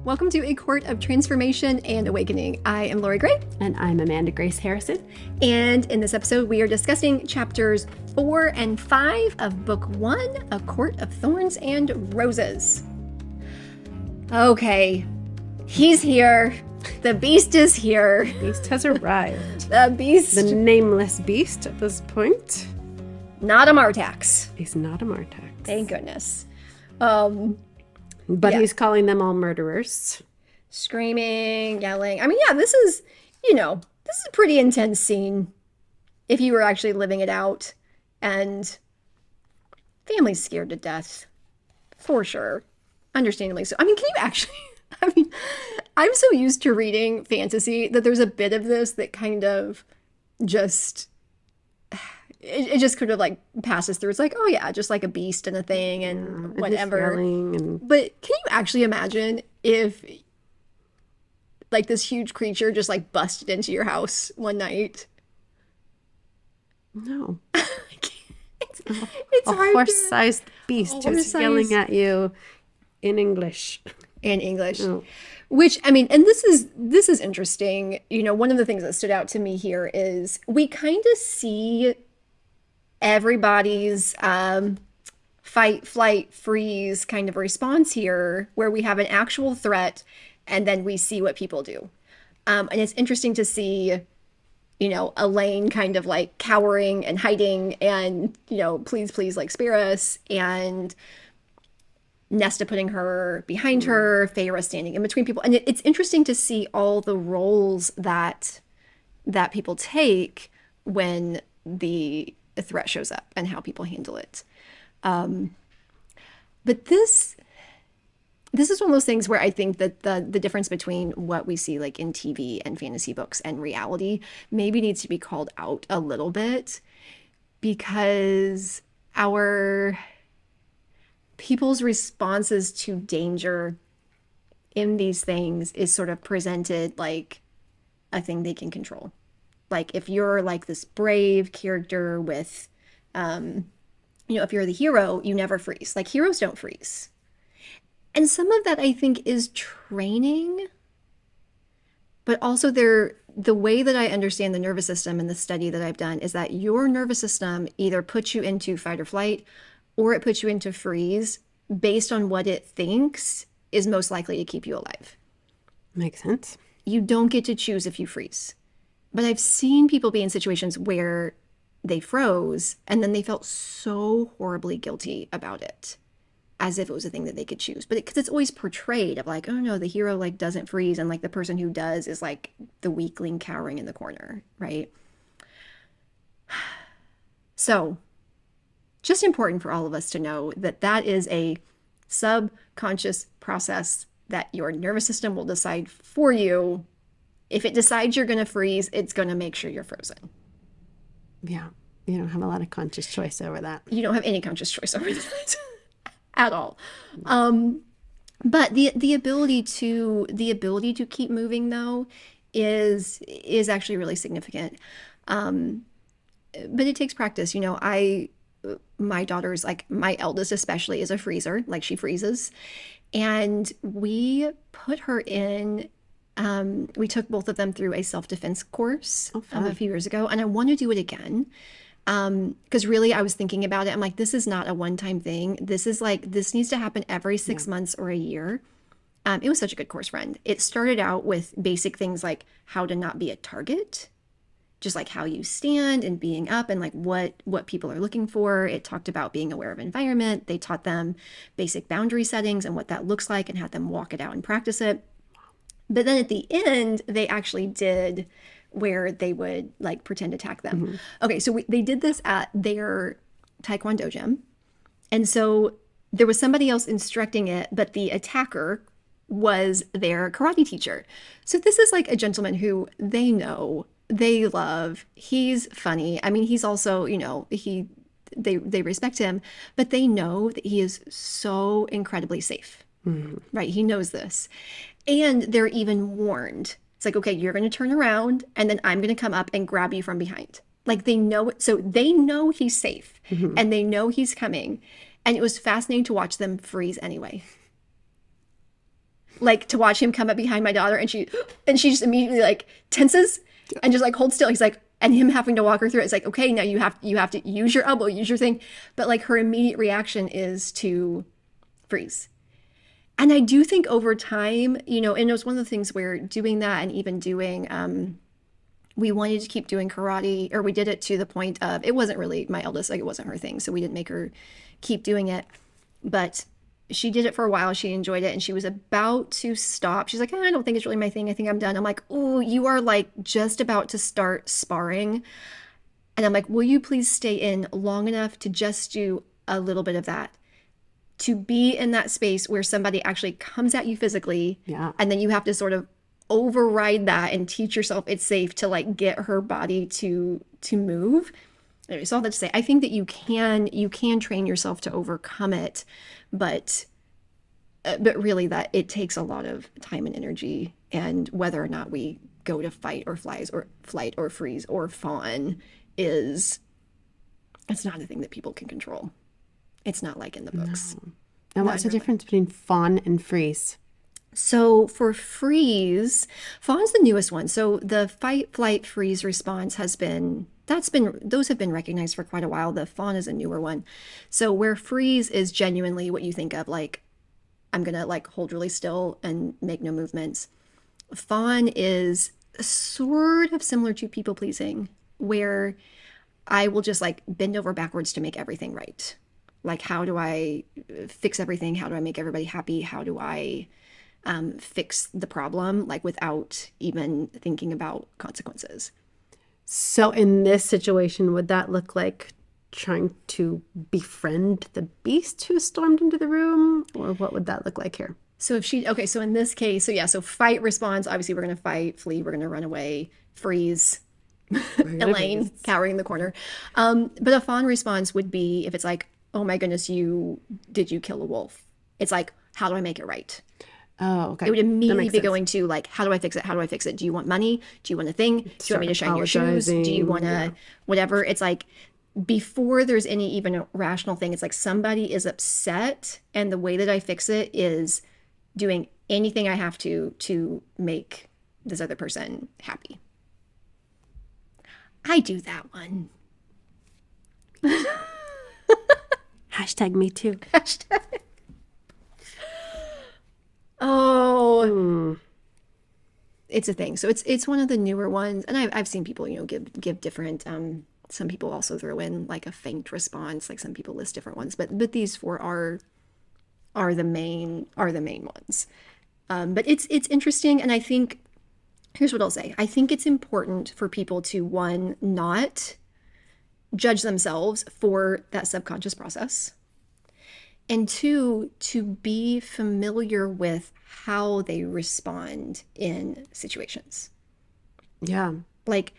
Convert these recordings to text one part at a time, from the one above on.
Welcome to A Court of Transformation and Awakening. I am Lorrie Gray. And I'm Amanda Grace Harrison. And in this episode, we are discussing chapters 4 and 5 of Book 1, A Court of Thorns and Roses. Okay, he's here. The beast is here. The beast has arrived. The beast. The nameless beast at this point. Not a Martax. He's not a Martax. Thank goodness. But he's calling them all murderers. Screaming, yelling. I mean, yeah, this is a pretty intense scene if you were actually living it out. And family's scared to death. For sure. Understandably so. I mean, I'm so used to reading fantasy that there's a bit of this that kind of just... It just kind of like passes through. It's like, oh yeah, just like a beast and a thing and whatever. But can you actually imagine if like this huge creature just like busted into your house one night? No. it's a horse-sized beast who's yelling at you in English. Oh. Which, I mean, and this is interesting. One of the things that stood out to me here is we kind of see everybody's fight, flight, freeze kind of response here, where we have an actual threat and then we see what people do. And it's interesting to see, Elaine kind of like cowering and hiding and, please, like spare us. And Nesta putting her behind her, Feyre standing in between people. And it's interesting to see all the roles that people take when the threat shows up and how people handle it. But this is one of those things where I think that the difference between what we see like in TV and fantasy books and reality maybe needs to be called out a little bit, because our people's responses to danger in these things is sort of presented like a thing they can control. Like if you're like this brave character with, if you're the hero, you never freeze. Like heroes don't freeze. And some of that I think is training, but also the way that I understand the nervous system and the study that I've done is that your nervous system either puts you into fight or flight or it puts you into freeze based on what it thinks is most likely to keep you alive. Makes sense. You don't get to choose if you freeze. But I've seen people be in situations where they froze and then they felt so horribly guilty about it, as if it was a thing that they could choose. But because it's always portrayed of like, oh no, the hero like doesn't freeze, and like the person who does is like the weakling cowering in the corner, right? So just important for all of us to know that that is a subconscious process that your nervous system will decide for you. If it decides you're going to freeze, it's going to make sure you're frozen. Yeah. You don't have a lot of conscious choice over that. You don't have any conscious choice over that at all. But the ability to keep moving though is actually really significant. But it takes practice. My daughter's like, my eldest especially is a freezer, like she freezes. And we put her in, we took both of them through a self-defense course a few years ago, and I want to do it again. Because really I was thinking about it. I'm like, this is not a one-time thing. This needs to happen every 6 months or a year. It was such a good course, friend. It started out with basic things like how to not be a target, just like how you stand and being up and like what people are looking for. It talked about being aware of environment. They taught them basic boundary settings and what that looks like and had them walk it out and practice it. But then at the end, they actually did where they would like pretend attack them. Mm-hmm. Okay, so they did this at their Taekwondo gym. And so there was somebody else instructing it, but the attacker was their karate teacher. So this is like a gentleman who they know, they love, he's funny. I mean, he's also, they respect him, but they know that he is so incredibly safe. Mm-hmm. Right? He knows this. And they're even warned. It's like, okay, you're going to turn around and then I'm going to come up and grab you from behind. Like they know it. So they know he's safe and they know he's coming. And it was fascinating to watch them freeze anyway. like to watch him come up behind my daughter, and she just immediately like tenses and just like holds still. He's like, and him having to walk her through it. It's like, okay, now you have to use your elbow, use your thing. But like her immediate reaction is to freeze. And I do think over time, and it was one of the things where doing that and even doing, we wanted to keep doing karate, or we did it to the point of, it wasn't really my eldest, like it wasn't her thing. So we didn't make her keep doing it. But she did it for a while. She enjoyed it. And she was about to stop. She's like, I don't think it's really my thing. I think I'm done. I'm like, oh, you are like just about to start sparring. And I'm like, will you please stay in long enough to just do a little bit of that? To be in that space where somebody actually comes at you physically. Yeah. And then you have to sort of override that and teach yourself it's safe to like get her body to move. Anyway, so all that to say, I think that you can train yourself to overcome it, but really that it takes a lot of time and energy, and whether or not we go to fight or flight or freeze or fawn it's not a thing that people can control. It's not like in the books. No. And what's the difference between fawn and freeze? So for freeze, fawn's the newest one. So the fight, flight, freeze response those have been recognized for quite a while. The fawn is a newer one. So where freeze is genuinely what you think of, like, I'm going to like hold really still and make no movements. Fawn is sort of similar to people pleasing, where I will just like bend over backwards to make everything right. Like, how do I fix everything? How do I make everybody happy? How do I fix the problem, like without even thinking about consequences? So in this situation, would that look like trying to befriend the beast who stormed into the room? Or what would that look like here? So so in this case, so fight response, obviously we're going to fight, flee, we're going to run away, freeze, Elaine cowering in the corner. But a fawn response would be if it's like, oh my goodness, did you kill a wolf? It's like, how do I make it right? Oh, okay. It would immediately be going to like, how do I fix it? How do I fix it? Do you want money? Do you want a thing? Do you want me to shine your shoes? Do you want to whatever? It's like, before there's any even rational thing, it's like somebody is upset, and the way that I fix it is doing anything I have to make this other person happy. I do that one. Hashtag me too. Hashtag. Oh, it's a thing. So it's one of the newer ones, and I've seen people give different. Some people also throw in like a faint response. Like some people list different ones, but these four are the main ones. But it's interesting, and I think here's what I'll say. I think it's important for people to, one, not judge themselves for that subconscious process. And two, to be familiar with how they respond in situations. Yeah. Like,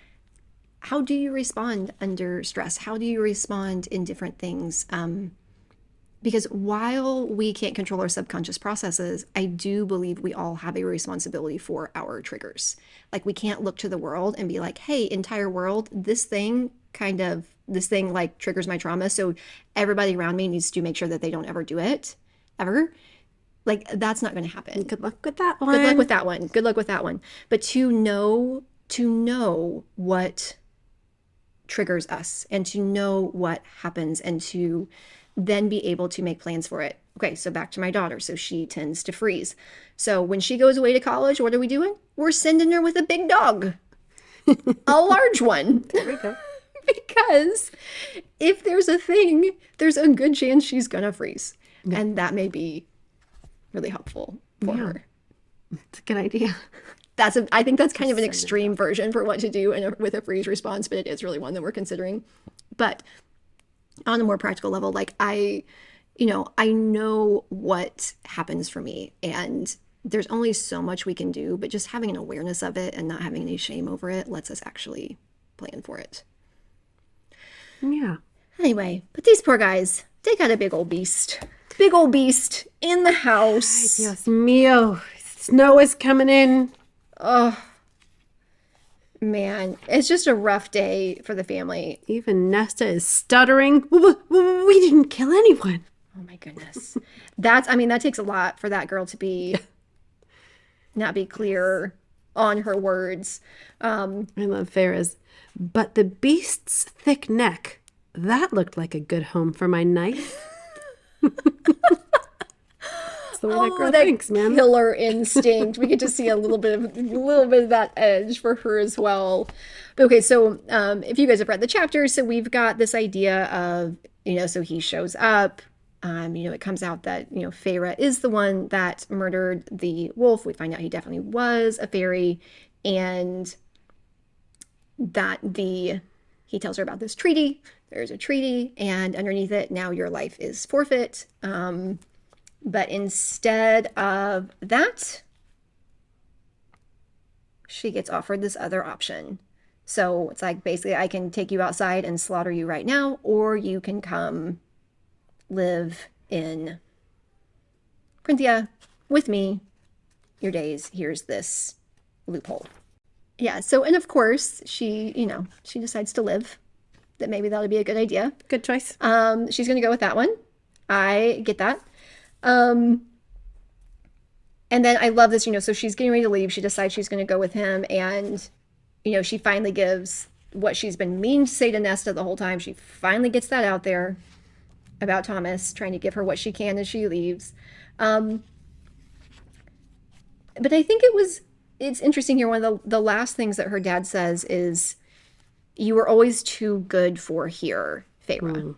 how do you respond under stress? How do you respond in different things? Because while we can't control our subconscious processes, I do believe we all have a responsibility for our triggers. Like, we can't look to the world and be like, hey, entire world, this thing like triggers my trauma. So everybody around me needs to make sure that they don't ever do it, ever. Like, that's not going to happen. Good luck with that one. Good luck with that one. Good luck with that one. But to know what triggers us, and to know what happens, and to then be able to make plans for it. Okay, so back to my daughter. So she tends to freeze. So when she goes away to college, what are we doing? We're sending her with a big dog, a large one. There we go. Because if there's a thing, there's a good chance she's gonna freeze. Yeah. And that may be really helpful for her. It's a good idea. I think that's kind of an extreme version for what to do with a freeze response, but it is really one that we're considering. But on a more practical level, like I know what happens for me, and there's only so much we can do, but just having an awareness of it and not having any shame over it lets us actually plan for it. Yeah. Anyway, but these poor guys, they got a big old beast in the house. Ay, Dios mío. Snow is coming in. Oh, man. It's just a rough day for the family. Even Nesta is stuttering. We didn't kill anyone. Oh, my goodness. That takes a lot for that girl to be not be clear on her words. I love Farah's. But the beast's thick neck, that looked like a good home for my knife. That's the way that girl that thinks, man. killer instinct. We get to see a little bit of that edge for her as well. But okay, so if you guys have read the chapters, so we've got this idea of, so he shows up. It comes out that, Feyre is the one that murdered the wolf. We find out he definitely was a fairy, and that he tells her about this treaty. There's a treaty, and underneath it, now your life is forfeit. But instead of that, she gets offered this other option. So it's like, basically, I can take you outside and slaughter you right now, or you can come live in Printhia with me your days. Here's this loophole. Yeah, so, and of course, she decides to live. That maybe that would be a good idea. Good choice. She's going to go with that one. I get that. And then I love this, so she's getting ready to leave. She decides she's going to go with him. And, she finally gives what she's been meaning to say to Nesta the whole time. She finally gets that out there about Thomas, trying to give her what she can as she leaves. But I think it's interesting here. One of the last things that her dad says is, you were always too good for here, Feyre.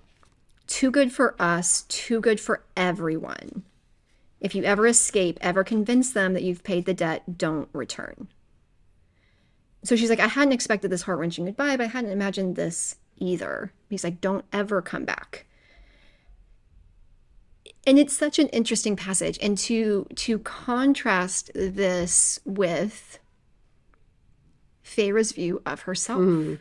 Too good for us, too good for everyone. If you ever escape, ever convince them that you've paid the debt, don't return. So she's like, I hadn't expected this heart-wrenching goodbye, but I hadn't imagined this either. He's like, don't ever come back. And it's such an interesting passage. And to contrast this with Feyre's view of herself,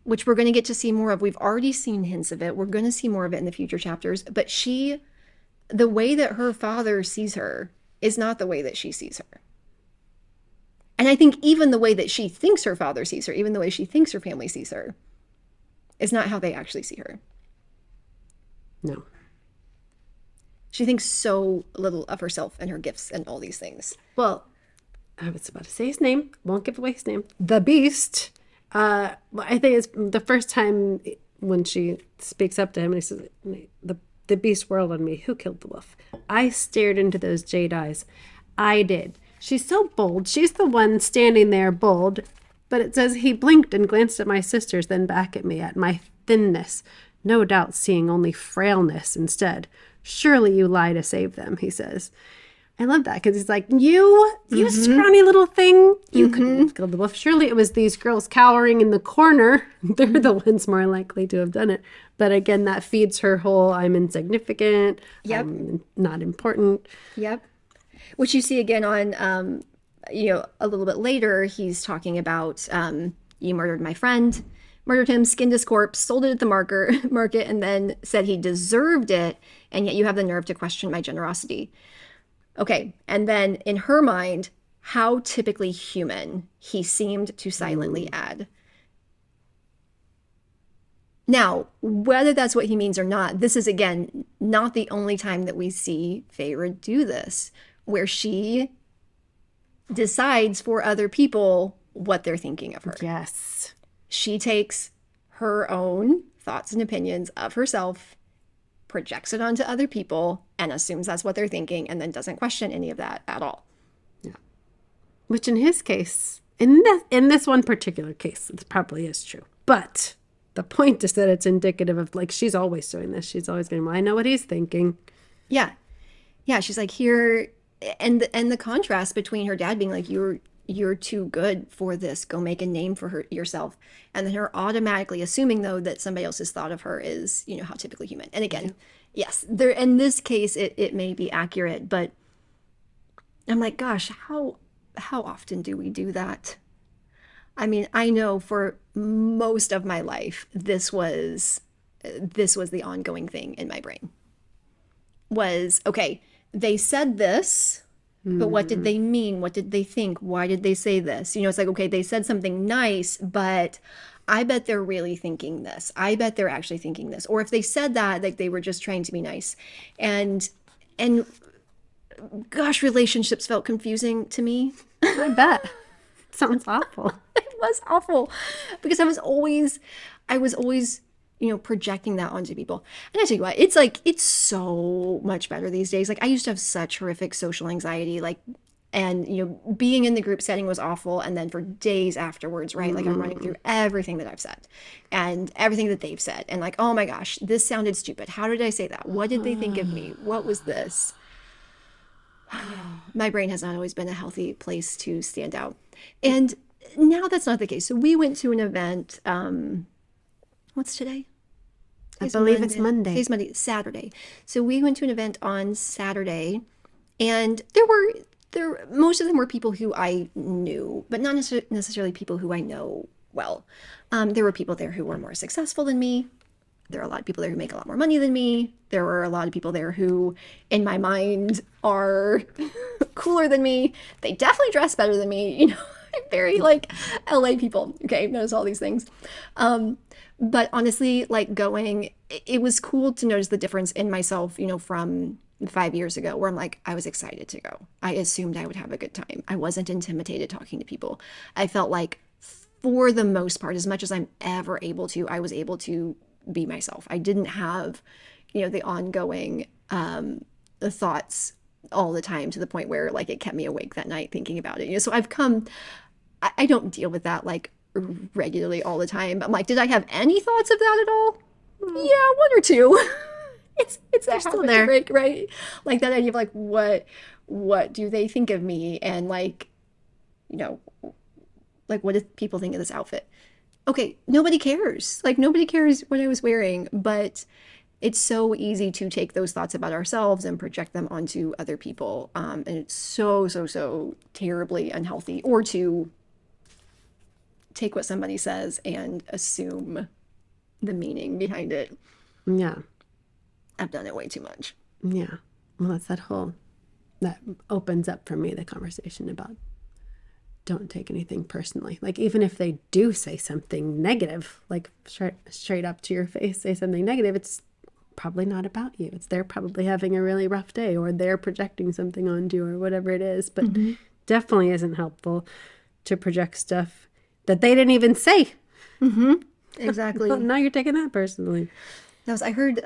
which we're going to get to see more of. We've already seen hints of it. We're going to see more of it in the future chapters. But the way that her father sees her is not the way that she sees her. And I think even the way that she thinks her father sees her, even the way she thinks her family sees her, is not how they actually see her. No. She thinks so little of herself and her gifts and all these things. Well, I was about to say his name. Won't give away his name. The Beast. I think it's the first time when she speaks up to him and he says, the beast whirled on me. Who killed the wolf? I stared into those jade eyes. I did. She's so bold. She's the one standing there bold. But it says he blinked and glanced at my sisters, then back at me, at my thinness. No doubt seeing only frailness instead. Surely you lie to save them, he says. I love that because he's like, you scrawny little thing. You couldn't have killed the wolf. Surely it was these girls cowering in the corner. They're the ones more likely to have done it. But again, that feeds her whole, I'm insignificant. Yep. I'm not important. Yep. Which you see again on, a little bit later, he's talking about, you murdered my friend, murdered him, skinned his corpse, sold it at the market, and then said he deserved it, and yet you have the nerve to question my generosity. Okay, and then in her mind, how typically human he seemed to silently add. Now, whether that's what he means or not, this is, again, not the only time that we see Feyre do this, where she decides for other people what they're thinking of her. Yes. She takes her own thoughts and opinions of herself, projects it onto other people, and assumes that's what they're thinking, and then doesn't question any of that at all. Yeah. Which in his case, in this one particular case, it probably is true. But the point is that it's indicative of, like, she's always doing this. She's always going, well, I know what he's thinking. Yeah. Yeah, she's like, here, and the contrast between her dad being like, you're too good for this, go make a name for yourself, and then her automatically assuming, though, that somebody else's thought of her is, how typically human. And again, yes, there, in this case it may be accurate, but I'm like, gosh, how often do we do that? I mean, I know for most of my life this was the ongoing thing in my brain. Was, okay, they said this, but what did they mean? What did they think? Why did they say this? It's like, okay, they said something nice, but I bet they're really thinking this. I bet they're actually thinking this. Or if they said that, like, they were just trying to be nice. And gosh, relationships felt confusing to me. I bet. Sounds awful. It was awful because I was always, projecting that onto people. And I tell you what, it's so much better these days. Like I used to have such horrific social anxiety, like, and being in the group setting was awful. And then for days afterwards, right? Like I'm running through everything that I've said and everything that they've said. And like, oh my gosh, this sounded stupid. How did I say that? What did they think of me? What was this? My brain has not always been a healthy place to stand out. And now that's not the case. So we went to an event. What's today? I believe it's Monday. Today's Monday, Saturday. So we went to an event on Saturday, and most of them were people who I knew, but not necessarily people who I know well. There were people there who were more successful than me. There are a lot of people there who make a lot more money than me. There were a lot of people there who, in my mind, are cooler than me. They definitely dress better than me. Very like LA people. Okay, notice all these things. But honestly, like going, it was cool to notice the difference in myself, from 5 years ago, where I'm like, I was excited to go. I assumed I would have a good time. I wasn't intimidated talking to people. I felt like, for the most part, as much as I'm ever able to, I was able to be myself. I didn't have, the ongoing the thoughts all the time to the point where like it kept me awake that night thinking about it. So I don't deal with that like regularly all the time. I'm like, did I have any thoughts of that at all? Yeah, one or two. it's a still habit there. to break, right? Like that idea of like what do they think of me, and like like what do people think of this outfit? Okay, nobody cares. Like nobody cares what I was wearing, but it's so easy to take those thoughts about ourselves and project them onto other people. And it's so terribly unhealthy. Or to take what somebody says and assume the meaning behind it. Yeah. I've done it way too much. Yeah. Well, that's that opens up for me the conversation about don't take anything personally. Like even if they do say something negative, like straight up to your face, say something negative, it's probably not about you. They're probably having a really rough day, or they're projecting something onto you, or whatever it is. But definitely isn't helpful to project stuff that they didn't even say. Exactly. Well, now you're taking that personally. I heard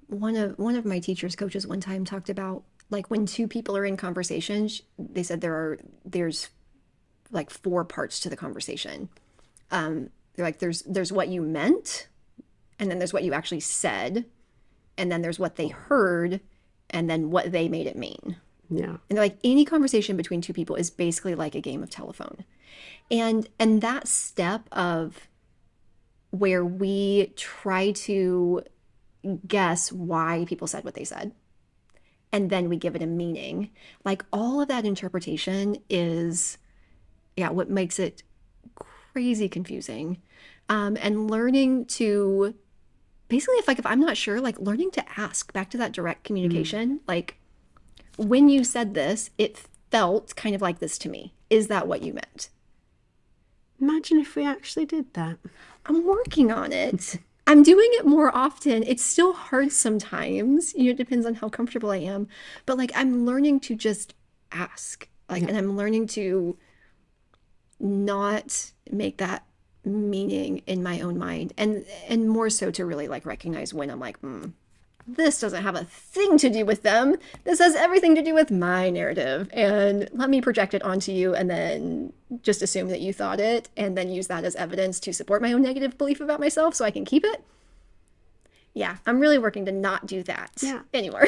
one of my teacher's coaches one time talked about like when two people are in conversation, they said there's like 4 parts to the conversation. They're like there's what you meant, and then there's what you actually said, and then there's what they heard, and then what they made it mean. Yeah. And they're like, any conversation between two people is basically like a game of telephone. And that step of where we try to guess why people said what they said, and then we give it a meaning, like all of that interpretation is what makes it crazy confusing. And learning to basically, if I'm not sure, like learning to ask, back to that direct communication, like when you said this, it felt kind of like this to me. Is that what you meant? Imagine if we actually did that. I'm working on it. I'm doing it more often. It's still hard sometimes. It depends on how comfortable I am. But like I'm learning to just ask. Like, and I'm learning to not make that meaning in my own mind, and more so to really like recognize when I'm like, this doesn't have a thing to do with them. This has everything to do with my narrative, and let me project it onto you, and then just assume that you thought it, and then use that as evidence to support my own negative belief about myself so I can keep it. Yeah, I'm really working to not do that anymore.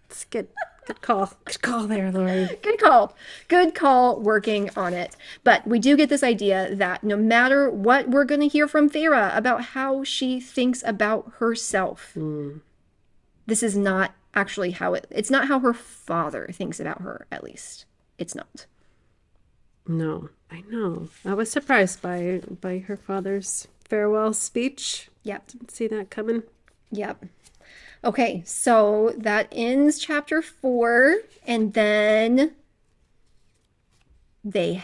It's good. Good call. Good call there, Lorrie. Good call. Good call, working on it. But we do get this idea that no matter what we're going to hear from Thera about how she thinks about herself, this is not actually it's not how her father thinks about her, at least. It's not. No, I know. I was surprised by her father's farewell speech. Yep. Didn't see that coming. Yep. Okay, so that ends chapter 4, and then what'd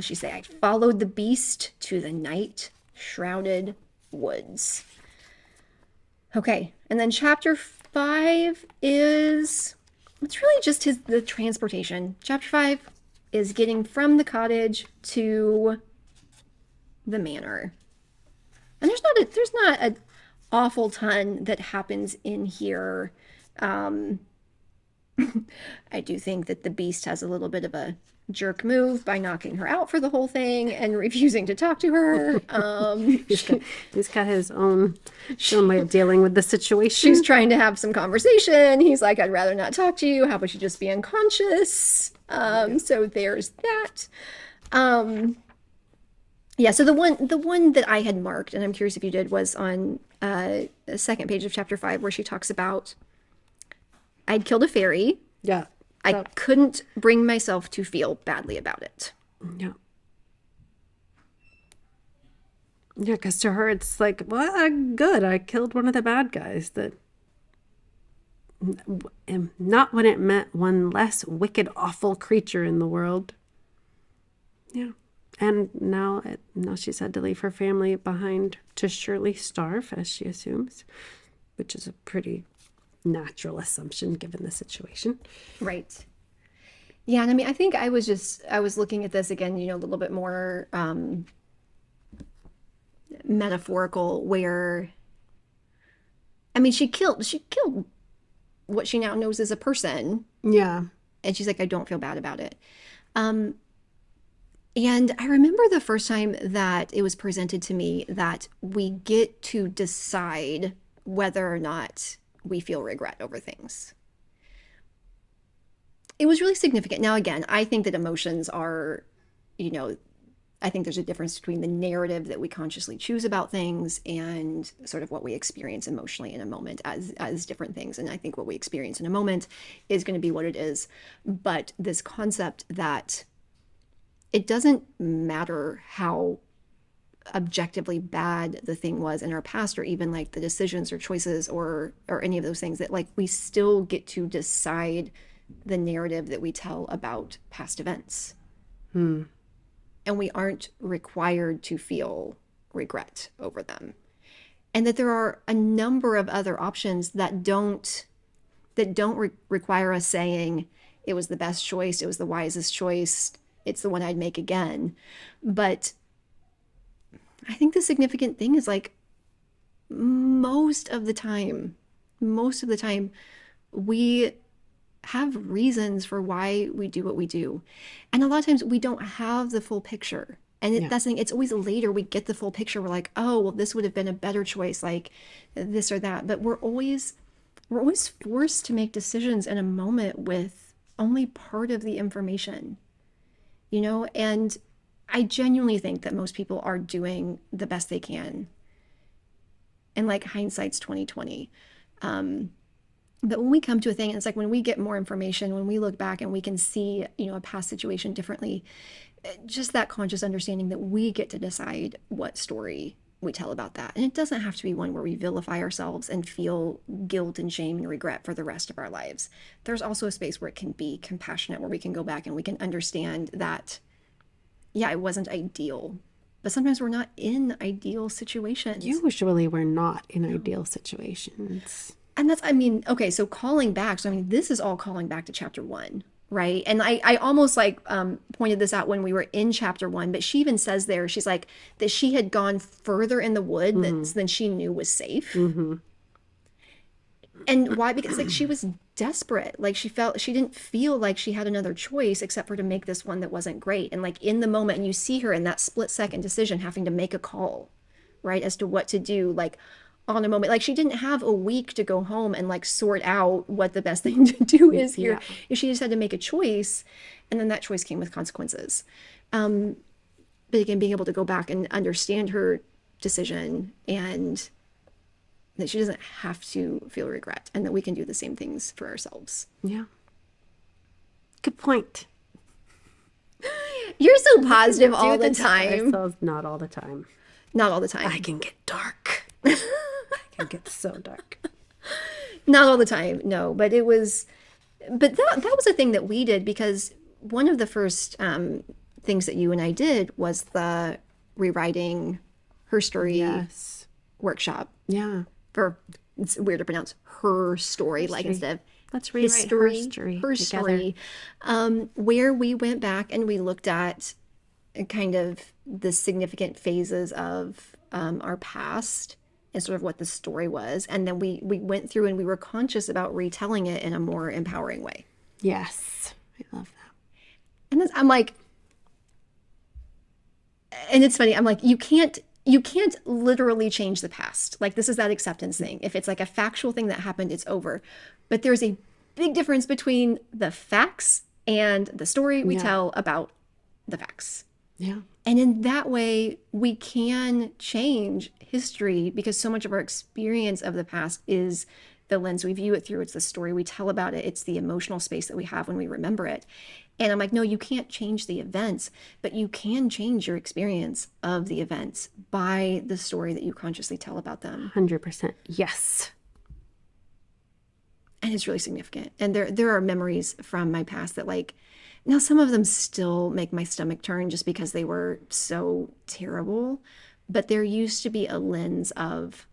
she say? I followed the beast to the night-shrouded woods. Okay, and then chapter 5 is it's really just the transportation. Chapter 5 is getting from the cottage to the manor. And there's not an awful ton that happens in here. Um, I do think that the beast has a little bit of a jerk move by knocking her out for the whole thing and refusing to talk to her. He's got his own way of dealing with the situation. She's trying to have some conversation. He's like, I'd rather not talk to you. How about you just be unconscious? So there's that. Yeah, so the one that I had marked, and I'm curious if you did, was on the second page of chapter 5, where she talks about I'd killed a fairy. Yeah. I couldn't bring myself to feel badly about it. Yeah. Yeah, because to her it's like, well, good. I killed one of the bad guys. Not when it meant one less wicked, awful creature in the world. Yeah. And now she's had to leave her family behind to surely starve, as she assumes, which is a pretty natural assumption given the situation. Right. Yeah, and I mean, I think I was looking at this again, a little bit more metaphorical, where, I mean, she killed what she now knows as a person. Yeah. And she's like, I don't feel bad about it. And I remember the first time that it was presented to me that we get to decide whether or not we feel regret over things. It was really significant. Now, again, I think that emotions are, I think there's a difference between the narrative that we consciously choose about things and sort of what we experience emotionally in a moment as different things. And I think what we experience in a moment is going to be what it is. But this concept that it doesn't matter how objectively bad the thing was in our past, or even like the decisions or choices or any of those things, that like we still get to decide the narrative that we tell about past events. And we aren't required to feel regret over them. And that there are a number of other options that don't require us saying it was the best choice, it was the wisest choice, it's the one I'd make again. But I think the significant thing is like most of the time, we have reasons for why we do what we do. And a lot of times we don't have the full picture. And that's the thing, it's always later we get the full picture. We're like, oh, well, this would have been a better choice, like this or that. But we're always forced to make decisions in a moment with only part of the information, and I genuinely think that most people are doing the best they can. And like hindsight's 2020. But when we come to a thing, and it's like when we get more information, when we look back and we can see, a past situation differently, just that conscious understanding that we get to decide what story we tell about that. And it doesn't have to be one where we vilify ourselves and feel guilt and shame and regret for the rest of our lives. There's also a space where it can be compassionate, where we can go back and we can understand that, yeah, it wasn't ideal, but sometimes we're not in ideal situations. Usually we're not in ideal situations. And that's, okay, so calling back. So, this is all calling back to chapter 1, right? And I almost like pointed this out when we were in chapter 1, but she even says there, she's like, that she had gone further in the wood than she knew was safe. And why? Because like she was desperate. Like she didn't feel like she had another choice except for to make this one that wasn't great. And like in the moment, and you see her in that split-second decision having to make a call, right, as to what to do, like on a moment. Like she didn't have a week to go home and like sort out what the best thing to do is here. Yeah. She just had to make a choice, and then that choice came with consequences. But again, being able to go back and understand her decision, and that she doesn't have to feel regret, and that we can do the same things for ourselves. Yeah. Good point. You're so positive all the time. Not all the time. Not all the time. I can get dark. I can get so dark. Not all the time, no. But that was a thing that we did, because one of the first things that you and I did was the rewriting HERstory workshop. Yeah. For it's weird to pronounce her story, like instead of Let's rewrite history, her story, where we went back and we looked at kind of the significant phases of our past and sort of what the story was. And then we went through and we were conscious about retelling it in a more empowering way. Yes. I love that. And then I'm like, and it's funny, I'm like, you can't literally change the past. Like, this is that acceptance thing. If it's like a factual thing that happened, it's over. But there's a big difference between the facts and the story we tell about the facts. Yeah. And in that way, we can change history because so much of our experience of the past is the lens we view it through. It's the story we tell about it. It's the emotional space that we have when we remember it. And I'm like, no, you can't change the events, but you can change your experience of the events by the story that you consciously tell about them. 100%. Yes. And it's really significant. And there are memories from my past that, like, now some of them still make my stomach turn just because they were so terrible. But there used to be a lens of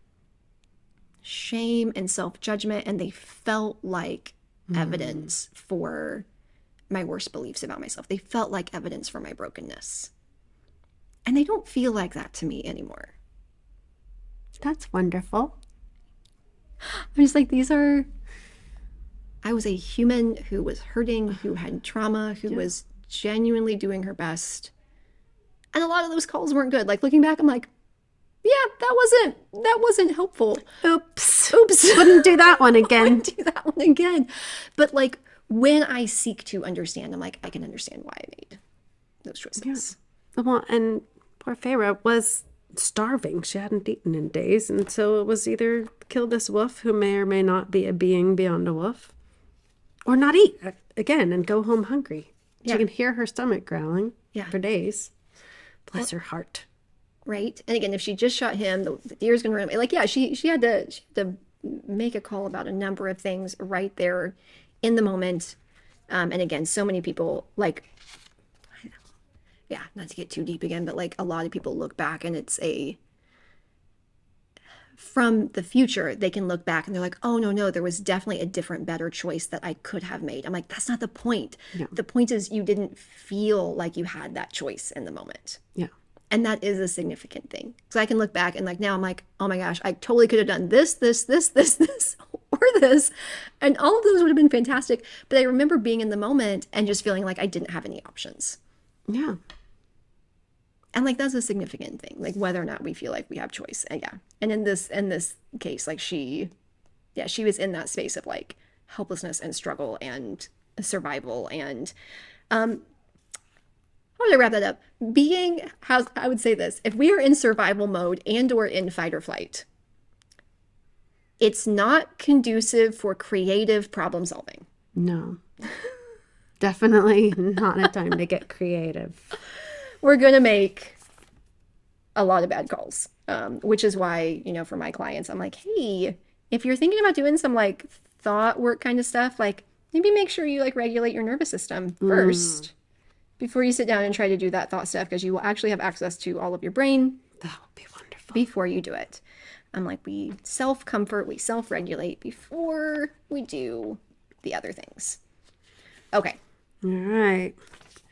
shame and self-judgment, and they felt like evidence for my worst beliefs about myself. They felt like evidence for my brokenness. And they don't feel like that to me anymore. That's wonderful. I'm just like, I was a human who was hurting, who had trauma, who was genuinely doing her best. And a lot of those calls weren't good. Like, looking back, I'm like, yeah, that wasn't helpful. Oops. Wouldn't do that one again. But like, when I seek to understand, I'm like, I can understand why I made those choices. Yeah. Well, and poor Feyre was starving. She hadn't eaten in days. And so it was either kill this wolf, who may or may not be a being beyond a wolf, or not eat again and go home hungry. She can hear her stomach growling for days. Bless her heart. Right. And again, if she just shot him, the deer's going to run away. Like, yeah, she had to make a call about a number of things right there in the moment. And again, so many people, like, not to get too deep again, but like, a lot of people look back and it's from the future, they can look back and they're like, oh, no, there was definitely a different, better choice that I could have made. I'm like, that's not the point. No. The point is you didn't feel like you had that choice in the moment. Yeah. And that is a significant thing. So I can look back and like, now I'm like, oh my gosh, I totally could have done this, or this. And all of those would have been fantastic. But I remember being in the moment and just feeling like I didn't have any options. Yeah. And like, that's a significant thing, like whether or not we feel like we have choice. And and in this case, like she was in that space of like helplessness and struggle and survival. And how would I wrap that up? I would say this: if we are in survival mode and or in fight or flight, it's not conducive for creative problem solving. No, definitely not a time to get creative. We're going to make a lot of bad calls, which is why, for my clients, I'm like, hey, if you're thinking about doing some like thought work kind of stuff, like maybe make sure you like regulate your nervous system first before you sit down and try to do that thought stuff, because you will actually have access to all of your brain. That would be wonderful. Before you do it. I'm like, we self-comfort, we self-regulate before we do the other things. Okay. All right.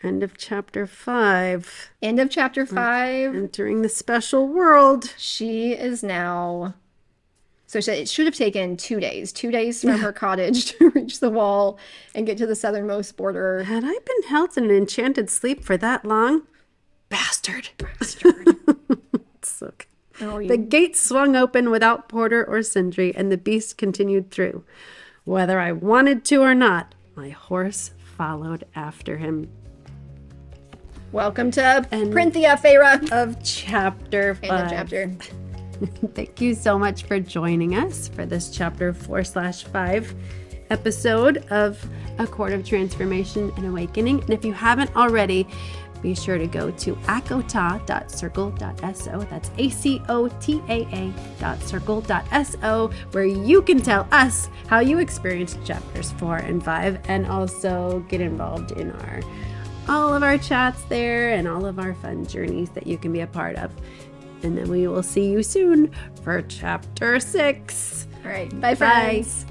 End of chapter 5. End of chapter 5. Entering the special world. She is now... So it should have taken 2 days. 2 days from her cottage to reach the wall and get to the southernmost border. Had I been held in an enchanted sleep for that long? Bastard. So, the gate swung open without porter or sentry, and the beast continued through. Whether I wanted to or not, my horse followed after him. Welcome to Printhia, Feyre. Of chapter 5. End of chapter. Thank you so much for joining us for this chapter 4/5 episode of A Court of Transformation and Awakening. And if you haven't already, be sure to go to acota.circle.so. That's ACOTAA.circle.so, where you can tell us how you experienced chapters 4 and 5, and also get involved in all of our chats there and all of our fun journeys that you can be a part of. And then we will see you soon for chapter 6. All right. Bye, friends.